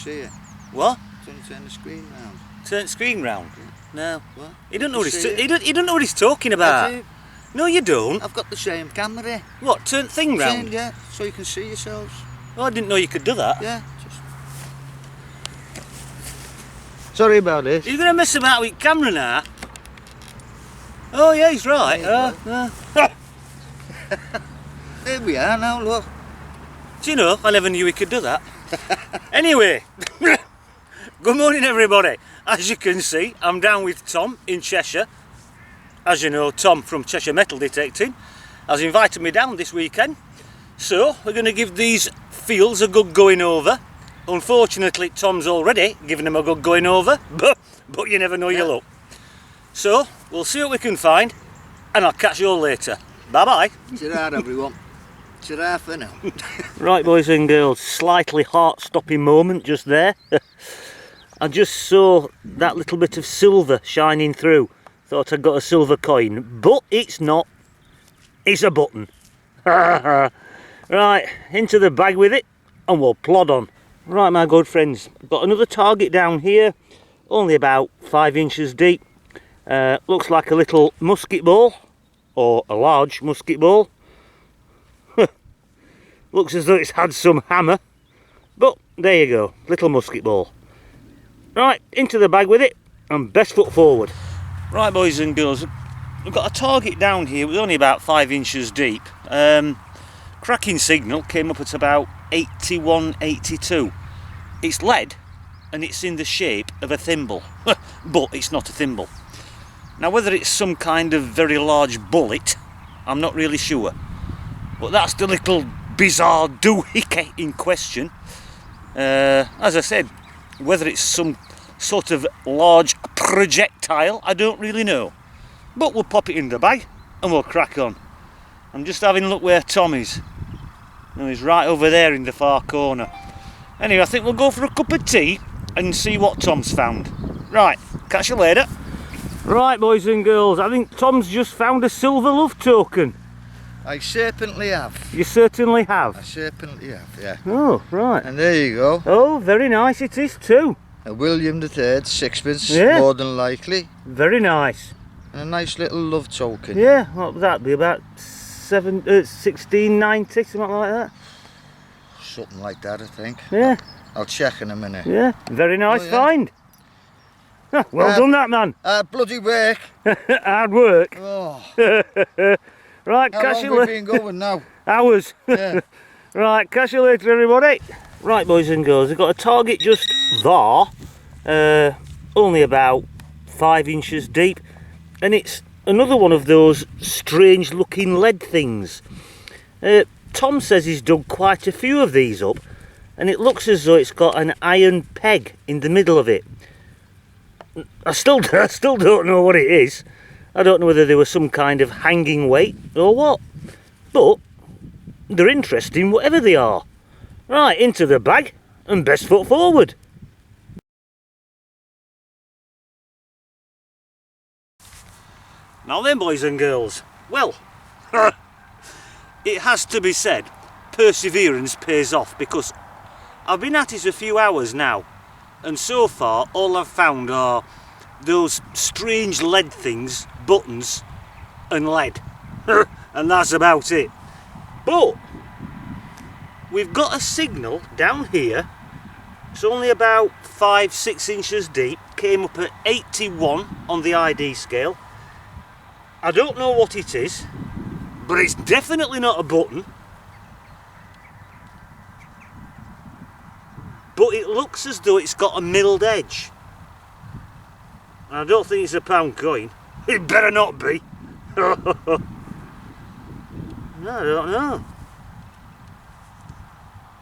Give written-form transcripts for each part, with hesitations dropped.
see it. What? Turn the screen round. Turn the screen round? Yeah. No. What? He don't know what he don't know what he's talking about. I do. No, you don't. I've got the same camera. What? Turn the thing round? Yeah, so you can see yourselves. Oh, I didn't know you could do that. Yeah. Sorry about this. You're going to mess about with camera now? Oh yeah, he's right. There we are now, look. Do you know, I never knew he could do that. Anyway, good morning everybody. As you can see, I'm down with Tom in Cheshire. As you know, Tom from Cheshire Metal Detecting has invited me down this weekend. So, we're going to give these fields a good going over. Unfortunately, Tom's already given them a good going over, but you never know your luck. So, we'll see what we can find, and I'll catch you all later. Bye-bye. Ta-ra, everyone. Ta-ra for now. Right, boys and girls, slightly heart-stopping moment just there. I just saw that little bit of silver shining through. Thought I'd got a silver coin, but it's not. It's a button. Right, into the bag with it, and we'll plod on. Right, my good friends, got another target down here, only about 5 inches deep. Looks like a little musket ball, or a large musket ball. Looks as though it's had some hammer, but there you go, little musket ball. Right, into the bag with it, and best foot forward. Right, boys and girls, we've got a target down here, it was only about 5 inches deep. Cracking signal came up at about 81, 82. It's lead, and it's in the shape of a thimble, but it's not a thimble. Now, whether it's some kind of very large bullet, I'm not really sure. But that's the little bizarre doohickey in question. As I said, whether it's some sort of large projectile, I don't really know. But we'll pop it in the bag, and we'll crack on. I'm just having a look where Tom is. No, he's right over there in the far corner. Anyway, I think we'll go for a cup of tea and see what Tom's found. Right, catch you later. Right, boys and girls, I think Tom's just found a silver love token. I certainly have. You certainly have? I certainly have, yeah. Oh, right. And there you go. Oh, very nice it is too. A William III sixpence, yeah. More than likely. Very nice. And a nice little love token. Yeah, what would that be, about 1690, something like that? Something like that, I think. Yeah. I'll check in a minute. Yeah, very nice find. Well done that, man. Bloody work. Hard work. Oh. Right, How catch you long later. we been going now? Hours. Yeah. Right, catch you later, everybody. Right, boys and girls, we've got a target just there, only about 5 inches deep, and it's another one of those strange looking lead things. Tom says he's dug quite a few of these up, and it looks as though it's got an iron peg in the middle of it. I still don't know what it is. I don't know whether they were some kind of hanging weight or what, but they're interesting whatever they are. Right, into the bag and best foot forward. Now then, boys and girls, well, it has to be said, perseverance pays off, because I've been at it a few hours now, and so far all I've found are those strange lead things, buttons and lead, and that's about it. But we've got a signal down here. It's only about 5-6 inches deep, came up at 81 on the ID scale. I don't know what it is, but it's definitely not a button. But it looks as though it's got a milled edge. I don't think it's a pound coin. It better not be. I don't know.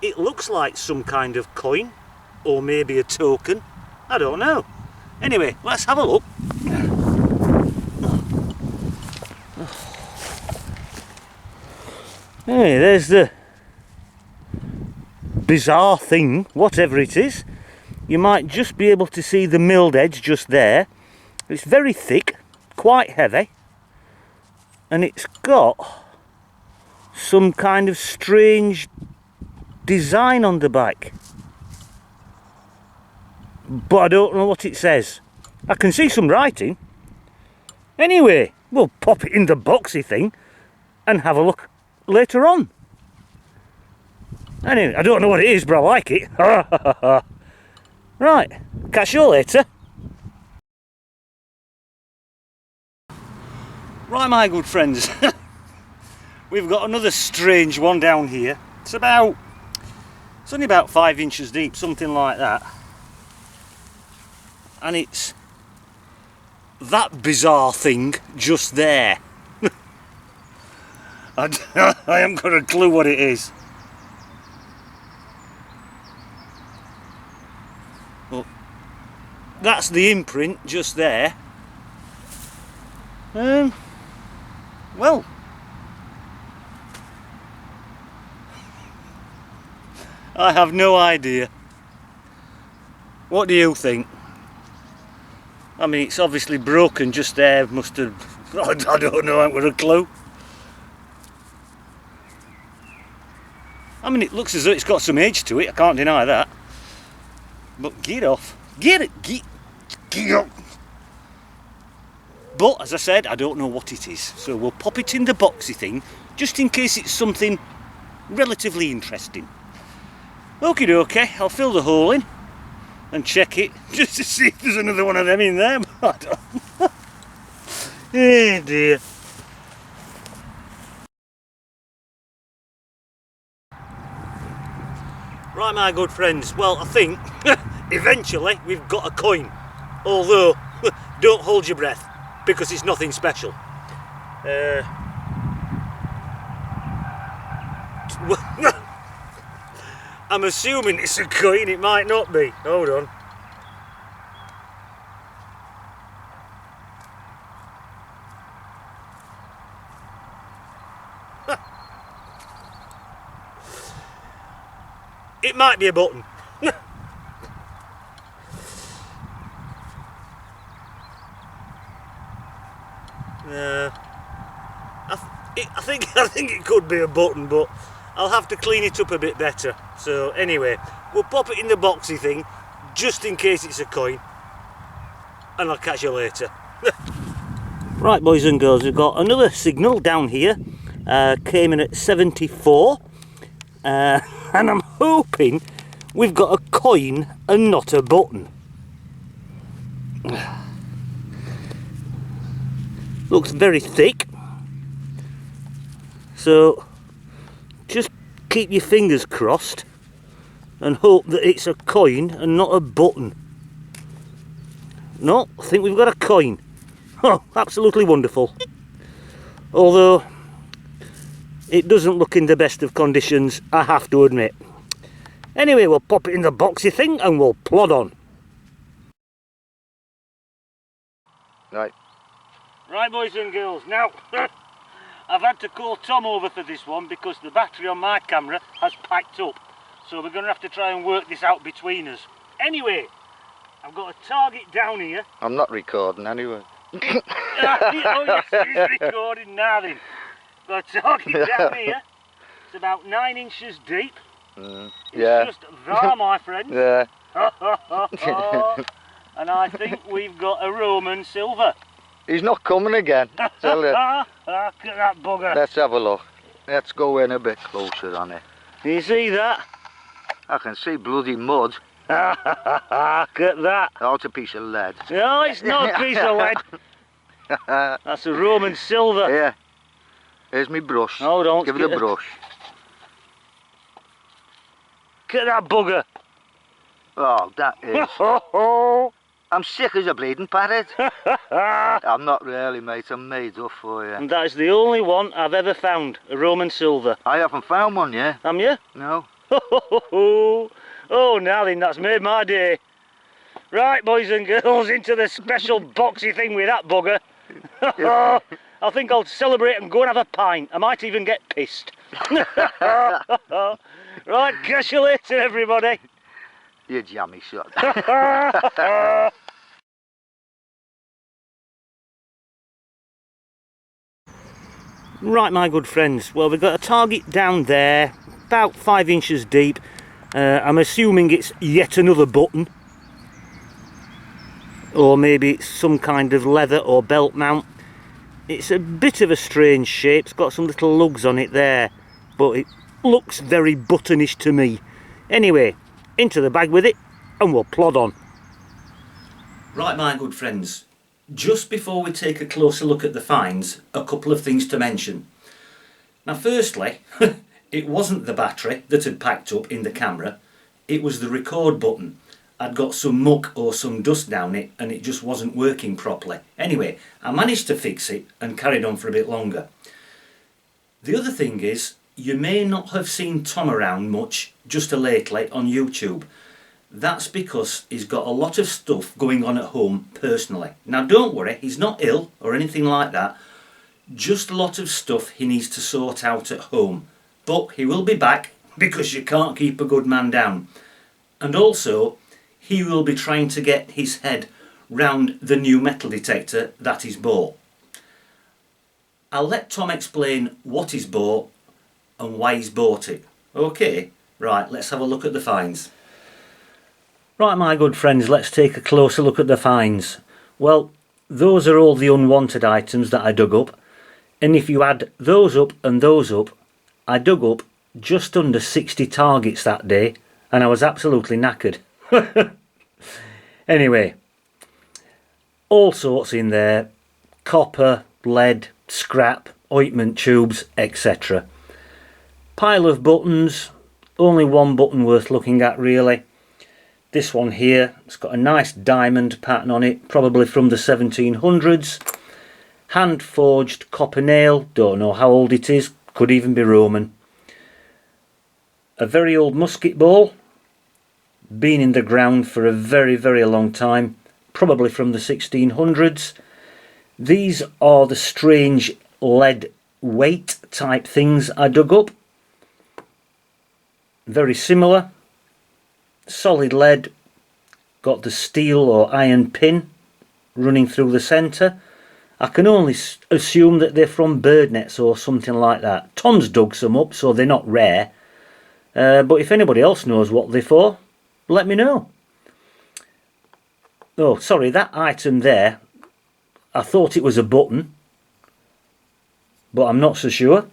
It looks like some kind of coin, or maybe a token. I don't know. Anyway, let's have a look. Hey, there's the bizarre thing, whatever it is. You might just be able to see the milled edge just there. It's very thick, quite heavy, and it's got some kind of strange design on the back. but I don't know what it says. I can see some writing. Anyway, we'll pop it in the boxy thing and have a look later on. Anyway, I don't know what it is, but I like it. Right, catch you later. Right, my good friends, we've got another strange one down here. It's only about 5 inches deep, something like that. And it's that bizarre thing just there. I haven't got a clue what it is. But that's the imprint just there. Well, I have no idea. What do you think? I mean, it's obviously broken just there. Must have. I don't know. I haven't got a clue. I mean, it looks as though it's got some age to it. I can't deny that. But get off. Get it. Get up. But as I said, I don't know what it is. So we'll pop it in the boxy thing, just in case it's something relatively interesting. Okie dokie, I'll fill the hole in and check it just to see if there's another one of them in there. Oh dear. Right, my good friends, well, I think eventually we've got a coin. Although, don't hold your breath, because it's nothing special. I'm assuming it's a coin, it might not be. Hold on. It might be a button. I think it could be a button, but I'll have to clean it up a bit better. So anyway, we'll pop it in the boxy thing just in case it's a coin, and I'll catch you later. Right, boys and girls, we've got another signal down here. Came in at 74, and I'm hoping we've got a coin and not a button. Looks very thick, so just keep your fingers crossed and hope that it's a coin and not a button. No, I think we've got a coin. Oh, absolutely wonderful. Although it doesn't look in the best of conditions, I have to admit. Anyway, we'll pop it in the boxy thing and we'll plod on. Right, boys and girls, now I've had to call Tom over for this one because the battery on my camera has packed up. So we're going to have to try and work this out between us. Anyway, I've got a target down here. I'm not recording anyway. Oh yes, he's recording now then. Got a target down here. It's about 9 inches deep. Yeah. It's just there, my friend. Yeah. And I think we've got a Roman silver. He's not coming again. Tell you. Look at that bugger. Let's have a look. Let's go in a bit closer on it. Do you see that? I can see bloody mud. Look at that. Oh, it's a piece of lead. No, it's not a piece of lead. That's a Roman silver. Yeah. Here's my brush. Hold on. Give it a brush. Look at that bugger. Oh, that is. I'm sick as a bleeding parrot. I'm not really, mate. I'm made up for you. And that is the only one I've ever found, a Roman silver. I haven't found one yet. Have you? No. Oh, now then, that's made my day. Right, boys and girls, into the special boxy thing with that bugger. I think I'll celebrate and go and have a pint. I might even get pissed. Right, catch you later, everybody. You jammy shot. Right, my good friends, well, we've got a target down there, about 5 inches deep. I'm assuming it's yet another button. or maybe it's some kind of leather or belt mount. It's a bit of a strange shape. It's got some little lugs on it there, but it looks very buttonish to me. Anyway, into the bag with it and we'll plod on. Right, my good friends, just before we take a closer look at the finds, a couple of things to mention. Now firstly, it wasn't the battery that had packed up in the camera, it was the record button. I'd got some muck or some dust down it and it just wasn't working properly. Anyway, I managed to fix it and carried on for a bit longer. The other thing is, you may not have seen Tom around much just lately on YouTube. That's because he's got a lot of stuff going on at home personally. Now don't worry, he's not ill or anything like that. Just a lot of stuff he needs to sort out at home. But he will be back because you can't keep a good man down. And also, he will be trying to get his head round the new metal detector that he's bought. I'll let Tom explain what he's bought and why he's bought it. Okay, right, let's have a look at the finds. Right, my good friends, let's take a closer look at the finds. Well, those are all the unwanted items that I dug up, and if you add those up and those up, I dug up just under 60 targets that day, and I was absolutely knackered. Anyway, all sorts in there: copper, lead, scrap, ointment tubes, etc. Pile of buttons, only one button worth looking at really. This one here, it's got a nice diamond pattern on it, probably from the 1700s. Hand forged copper nail, don't know how old it is, could even be Roman. A very old musket ball, been in the ground for a very, very long time, probably from the 1600s. These are the strange lead weight type things I dug up. Very similar. Solid lead, got the steel or iron pin running through the centre. I can only assume that they're from bird nets or something like that. Tom's dug some up, so they're not rare. But if anybody else knows what they're for, let me know. Oh, sorry, that item there, I thought it was a button, but I'm not so sure.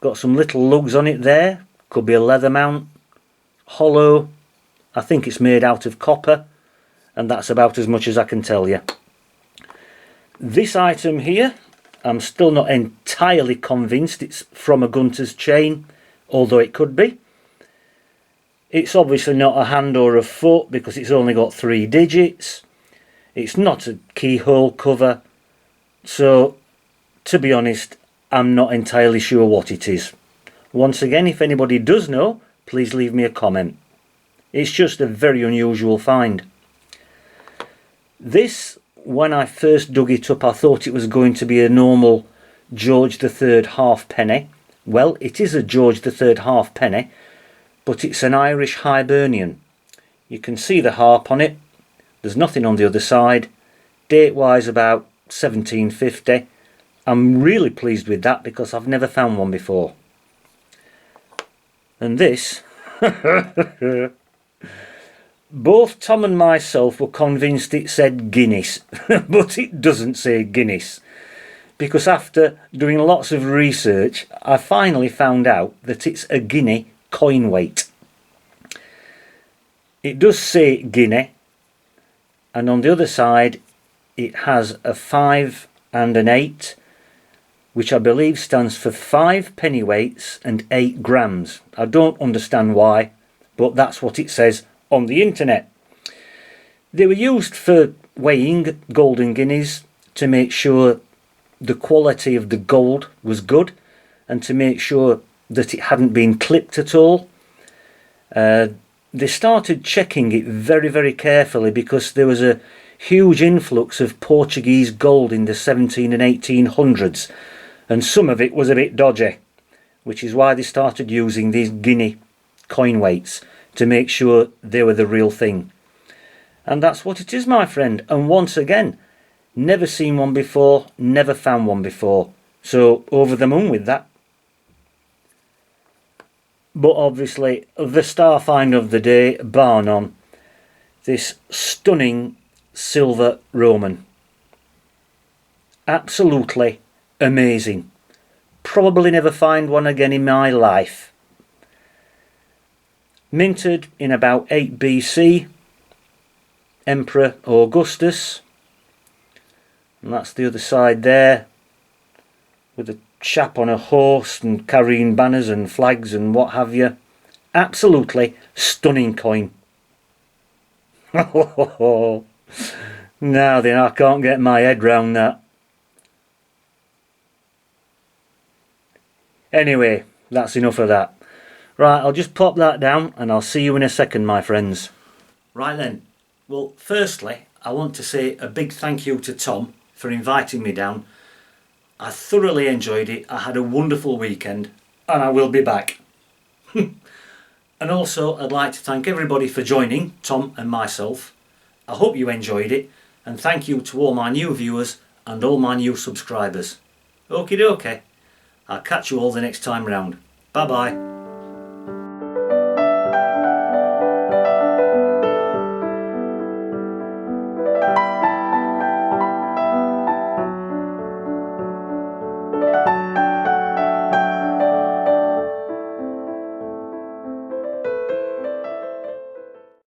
Got some little lugs on it there, could be a leather mount, hollow. I think it's made out of copper, and that's about as much as I can tell you. This item here, I'm still not entirely convinced it's from a gunter's chain, although it could be. It's obviously not a hand or a foot because it's only got 3 digits. It's not a keyhole cover, so to be honest, I'm not entirely sure what it is. Once again, if anybody does know, please leave me a comment. It's just a very unusual find. This, when I first dug it up, I thought it was going to be a normal George III halfpenny. Well, it is a George III halfpenny, but it's an Irish Hibernian. You can see the harp on it. There's nothing on the other side. Date-wise about 1750. I'm really pleased with that because I've never found one before. And this, both Tom and myself were convinced it said Guinness, but it doesn't say Guinness. Because after doing lots of research, I finally found out that it's a guinea coin weight. It does say guinea, and on the other side it has a 5 and an 8, which I believe stands for 5 pennyweights and 8 grams. I don't understand why, but that's what it says on the internet. They were used for weighing golden guineas to make sure the quality of the gold was good and to make sure that it hadn't been clipped at all. They started checking it very, very carefully because there was a huge influx of Portuguese gold in the 17 and 1800s, and some of it was a bit dodgy, which is why they started using these guinea coin weights to make sure they were the real thing. And that's what it is, my friend. And once again, never seen one before, never found one before, so over the moon with that. But obviously the star find of the day, bar none, this stunning silver Roman. Absolutely amazing. Probably never find one again in my life. Minted in about 8 BC. Emperor Augustus. And that's the other side there, with a chap on a horse and carrying banners and flags and what have you. Absolutely stunning coin. Now then, I can't get my head round that. Anyway, that's enough of that. Right, I'll just pop that down and I'll see you in a second, my friends. Right then, well, firstly, I want to say a big thank you to Tom for inviting me down. I thoroughly enjoyed it. I had a wonderful weekend and I will be back. And also, I'd like to thank everybody for joining, Tom and myself. I hope you enjoyed it, and thank you to all my new viewers and all my new subscribers. Okie dokie. I'll catch you all the next time round. Bye bye.